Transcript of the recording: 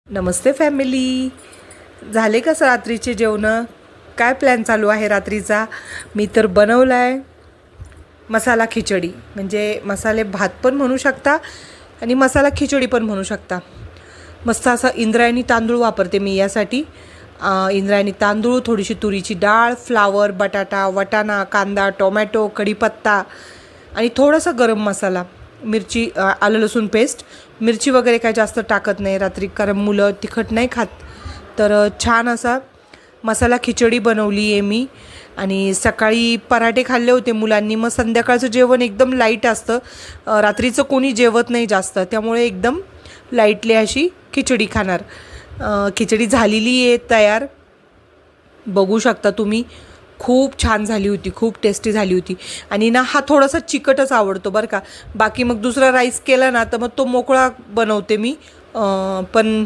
नमस्ते family. झाले का रात्रीचे जेवणं? काय प्लॅन चालू आहे रात्रीचा? मी तर बनवला आहे मसाला खिचडी, म्हणजे मसाले भात पण म्हणू शकता आणि मसाला खिचडी पण म्हणू शकता. मस्त असा इंद्रायणी तांदूळ वापरते मी यासाठी. इंद्रायणी तांदूळ, थोडीशी तुरीची डाळ, फ्लावर, बटाटा, वाटाणा, कांदा, टोमॅटो, कढीपत्ता आणि थोडासा गरम मसाला, मिरची, आलं लसूण पेस्ट. मिरची वगैरे काय जास्त टाकत नाही रात्री, कारण मुलं तिखट नाही खात. तर छान असा मसाला खिचडी बनवली आहे मी. आणि सकाळी पराठे खाल्ले होते मुलांनी, मग संध्याकाळचं जेवण एकदम लाईट असतं. रात्रीचं कोणी जेवत नाही जास्त, त्यामुळे एकदम लाईटली अशी खिचडी खाणार. खिचडी झालेली आहे तयार, बघू शकता तुम्ही. खूप छान झाली होती, खूप टेस्टी झाली होती. आणि ना हा थोडासा चिकटच आवडतो बरं का. बाकी मग दुसरा राईस केला ना तर मग तो मोकळा बनवते मी. पण